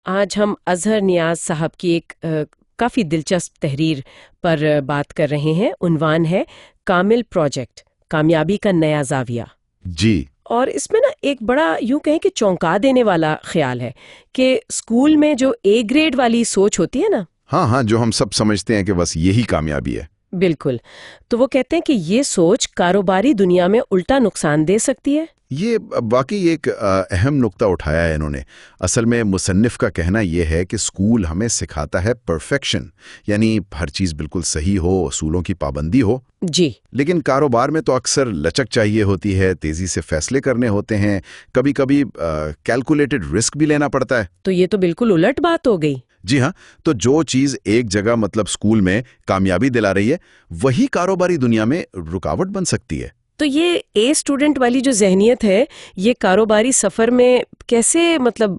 آج ہم اظہر نیاز صاحب کی ایک کافی دلچسپ تحریر پر بات کر رہے ہیں۔ عنوان ہے کامل پروجیکٹ، کامیابی کا نیا زاویہ۔ جی اور اس میں نا ایک بڑا یوں کہیں کہ چونکا دینے والا خیال ہے کہ اسکول میں جو اے گریڈ والی سوچ ہوتی ہے نا، ہاں، جو ہم سب سمجھتے ہیں کہ بس یہی کامیابی ہے۔ بالکل، تو وہ کہتے ہیں کہ یہ سوچ کاروباری دنیا میں الٹا نقصان دے سکتی ہے۔ یہ واقعی ایک اہم نقطہ اٹھایا ہے انہوں نے۔ اصل میں مصنف کا کہنا یہ ہے کہ اسکول ہمیں سکھاتا ہے پرفیکشن، یعنی ہر چیز بالکل صحیح ہو، اصولوں کی پابندی ہو۔ جی، لیکن کاروبار میں تو اکثر لچک چاہیے ہوتی ہے، تیزی سے فیصلے کرنے ہوتے ہیں، کبھی کبھی کیلکولیٹڈ رسک بھی لینا پڑتا ہے۔ تو یہ تو بالکل الٹ بات ہو گئی۔ جی ہاں، تو جو چیز ایک جگہ مطلب اسکول میں کامیابی دلا رہی ہے، وہی کاروباری دنیا میں رکاوٹ بن سکتی ہے۔ تو یہ اے اسٹوڈنٹ والی جو ذہنیت ہے، یہ کاروباری سفر میں کیسے مطلب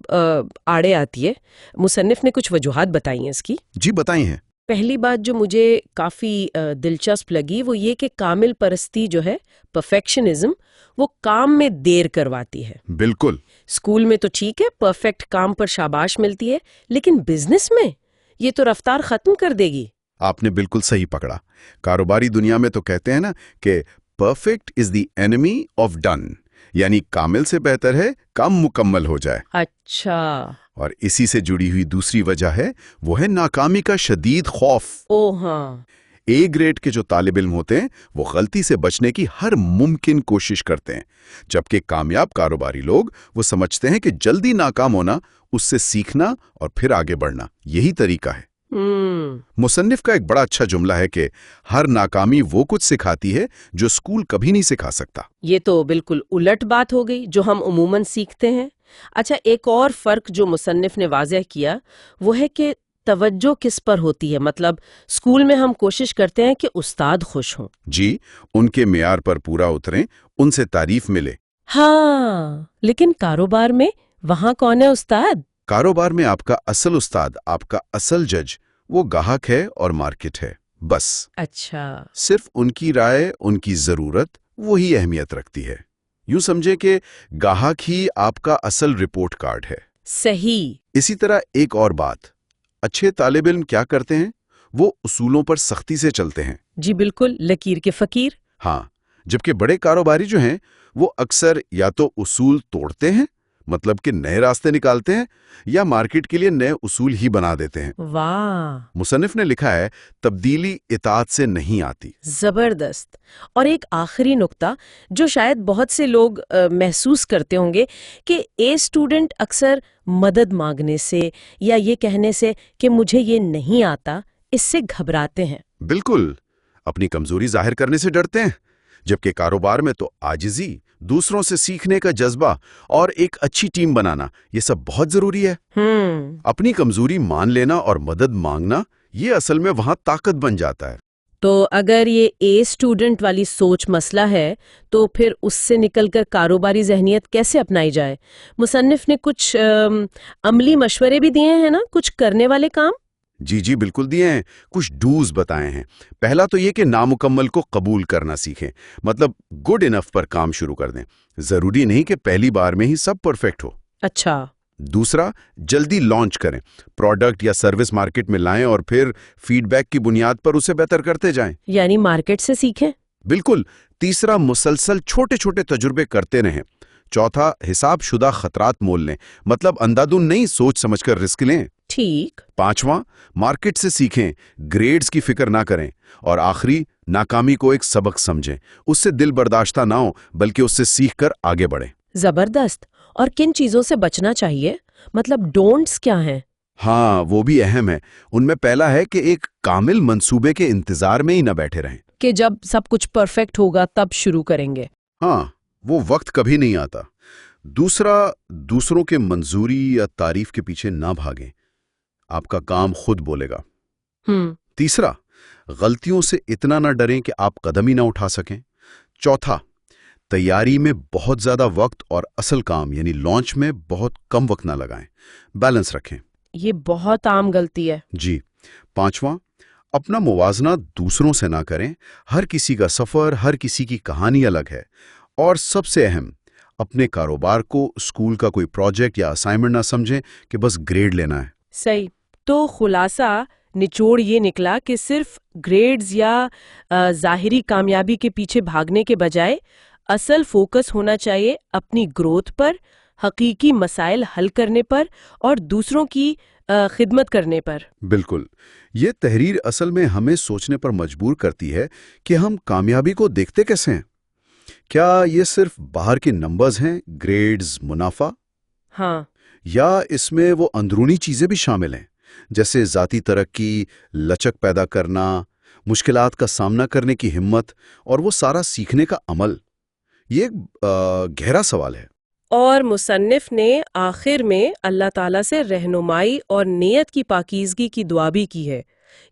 آڑے آتی ہے؟ مصنف نے کچھ وجوہات بتائی ہیں اس کی۔ جی بتائی ہیں۔ پہلی بات جو مجھے کافی دلچسپ لگی وہ یہ کہ کامل پرستی جو ہے، پرفیکشنزم، وہ کام میں دیر کرواتی ہے۔ بالکل۔ اسکول میں تو ٹھیک ہے، پرفیکٹ کام پر شاباش ملتی ہے، لیکن بزنس میں یہ تو رفتار ختم کر دے گی۔ آپ نے بالکل صحیح پکڑا۔ کاروباری دنیا میں تو کہتے ہیں نا کہ perfect is the enemy of done, یعنی کامل سے بہتر ہے کام مکمل ہو جائے۔ اچھا۔ اور اسی سے جڑی ہوئی دوسری وجہ ہے، وہ ہے ناکامی کا شدید خوف۔ او ہاں۔ اے گریڈ کے جو طالب علم ہوتے ہیں وہ غلطی سے بچنے کی ہر ممکن کوشش کرتے ہیں، جبکہ کامیاب کاروباری لوگ وہ سمجھتے ہیں کہ جلدی ناکام ہونا، اس سے سیکھنا اور پھر آگے بڑھنا، یہی طریقہ ہے۔ مصنف کا ایک بڑا اچھا جملہ ہے کہ ہر ناکامی وہ کچھ سکھاتی ہے جو اسکول کبھی نہیں سکھا سکتا۔ یہ تو بالکل الٹ بات ہو گئی جو ہم عموماً سیکھتے ہیں۔ اچھا، ایک اور فرق جو مصنف نے واضح کیا وہ ہے کہ توجہ کس پر ہوتی ہے۔ مطلب اسکول میں ہم کوشش کرتے ہیں کہ استاد خوش ہوں، جی، ان کے معیار پر پورا اتریں، ان سے تعریف ملے۔ ہاں، لیکن کاروبار میں وہاں کون ہے استاد؟ کاروبار میں آپ کا اصل استاد، آپ کا اصل جج، وہ گاہک ہے اور مارکیٹ ہے، بس۔ اچھا۔ صرف ان کی رائے، ان کی ضرورت، وہی اہمیت رکھتی ہے۔ یوں سمجھے کہ گاہک ہی آپ کا اصل رپورٹ کارڈ ہے۔ صحیح۔ اسی طرح ایک اور بات، اچھے طالب علم کیا کرتے ہیں؟ وہ اصولوں پر سختی سے چلتے ہیں۔ جی بالکل، لکیر کے فقیر۔ ہاں، جبکہ بڑے کاروباری جو ہیں وہ اکثر یا تو اصول توڑتے ہیں، مطلب کہ نئے راستے نکالتے ہیں، یا مارکیٹ کے لیے نئے اصول ہی بنا دیتے ہیں۔ واہ، مصنف نے لکھا ہے تبدیلی اطاعت سے نہیں آتی۔ زبردست۔ اور ایک آخری نقطہ جو شاید بہت سے لوگ محسوس کرتے ہوں گے کہ اے اسٹوڈنٹ اکثر مدد مانگنے سے یا یہ کہنے سے کہ مجھے یہ نہیں آتا، اس سے گھبراتے ہیں۔ بالکل، اپنی کمزوری ظاہر کرنے سے ڈرتے ہیں، جبکہ کاروبار میں تو عاجزی، دوسروں سے سیکھنے کا جذبہ اور ایک اچھی ٹیم بنانا، یہ سب بہت ضروری ہے۔ اپنی کمزوری مان لینا اور مدد مانگنا، یہ اصل میں وہاں طاقت بن جاتا ہے۔ تو اگر یہ اے اسٹوڈنٹ والی سوچ مسئلہ ہے تو پھر اس سے نکل کر کاروباری ذہنیت کیسے اپنائی جائے؟ مصنف نے کچھ عملی مشورے بھی دیے ہیں نا، کچھ کرنے والے کام؟ جی بالکل دیے ہیں، کچھ ڈوز بتائے ہیں۔ پہلا تو یہ کہ نامکمل کو قبول کرنا سیکھیں، مطلب گڈ انف پر کام شروع کر دیں۔ ضروری نہیں کہ پہلی بار میں ہی سب پرفیکٹ ہو۔ اچھا۔ دوسرا، جلدی لانچ کریں، پروڈکٹ یا سروس مارکیٹ میں لائیں اور پھر فیڈ بیک کی بنیاد پر اسے بہتر کرتے جائیں۔ یعنی مارکیٹ سے سیکھیں۔ بالکل۔ تیسرا، مسلسل چھوٹے چھوٹے تجربے کرتے رہیں۔ چوتھا، حساب شدہ خطرات مول لیں، مطلب اندھادھند نہیں، سوچ سمجھ کر رسک لیں۔ ٹھیک۔ پانچواں، مارکیٹ سے سیکھیں، گریڈز کی فکر نہ کریں۔ اور آخری، ناکامی کو ایک سبق سمجھیں، اس سے دل برداشتہ نہ ہو، بلکہ اس سے سیکھ کر آگے بڑھیں۔ زبردست۔ اور کن چیزوں سے بچنا چاہیے؟ مطلب ڈونٹس کیا ہیں؟ ہاں، وہ بھی اہم ہے۔ ان میں پہلا ہے کہ ایک کامل منصوبے کے انتظار میں ہی نہ بیٹھے رہیں کہ جب سب کچھ پرفیکٹ ہوگا تب شروع کریں گے۔ ہاں، وہ وقت کبھی نہیں آتا۔ دوسرا، دوسروں کے منظوری یا تعریف کے پیچھے نہ بھاگیں، آپ کا کام خود بولے گا۔ تیسرا، غلطیوں سے اتنا نہ ڈریں کہ آپ قدم ہی نہ اٹھا سکیں۔ چوتھا، تیاری میں بہت زیادہ وقت اور اصل کام یعنی لانچ میں بہت کم وقت نہ لگائیں، بیلنس رکھیں۔ یہ بہت عام غلطی ہے۔ جی۔ پانچواں، اپنا موازنہ دوسروں سے نہ کریں، ہر کسی کا سفر، ہر کسی کی کہانی الگ ہے۔ اور سب سے اہم، اپنے کاروبار کو اسکول کا کوئی پروجیکٹ یا اسائنمنٹ نہ سمجھیں کہ بس گریڈ لینا ہے۔ صحیح۔ تو خلاصہ نچوڑ یہ نکلا کہ صرف گریڈز یا ظاہری کامیابی کے پیچھے بھاگنے کے بجائے اصل فوکس ہونا چاہیے اپنی گروتھ پر، حقیقی مسائل حل کرنے پر اور دوسروں کی خدمت کرنے پر۔ بالکل، یہ تحریر اصل میں ہمیں سوچنے پر مجبور کرتی ہے کہ ہم کامیابی کو دیکھتے کیسے ہیں۔ کیا یہ صرف باہر کے نمبرز ہیں، گریڈز، منافع؟ ہاں، یا اس میں وہ اندرونی چیزیں بھی شامل ہیں، جیسے ذاتی ترقی، لچک پیدا کرنا، مشکلات کا سامنا کرنے کی ہمت اور وہ سارا سیکھنے کا عمل؟ یہ ایک گہرا سوال ہے۔ اور مصنف نے آخر میں اللہ تعالیٰ سے رہنمائی اور نیت کی پاکیزگی کی دعا بھی کی ہے۔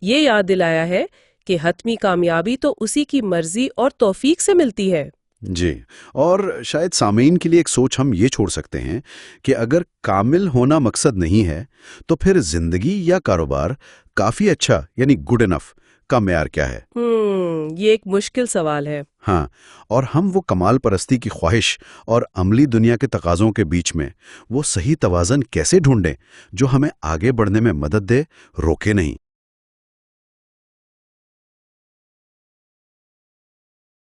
یہ یاد دلایا ہے کہ حتمی کامیابی تو اسی کی مرضی اور توفیق سے ملتی ہے۔ جی، اور شاید سامعین کے لیے ایک سوچ ہم یہ چھوڑ سکتے ہیں کہ اگر کامل ہونا مقصد نہیں ہے تو پھر زندگی یا کاروبار کافی اچھا یعنی گڈ انف کا معیار کیا ہے؟ یہ ایک مشکل سوال ہے۔ ہاں، اور ہم وہ کمال پرستی کی خواہش اور عملی دنیا کے تقاضوں کے بیچ میں وہ صحیح توازن کیسے ڈھونڈیں جو ہمیں آگے بڑھنے میں مدد دے، روکے نہیں؟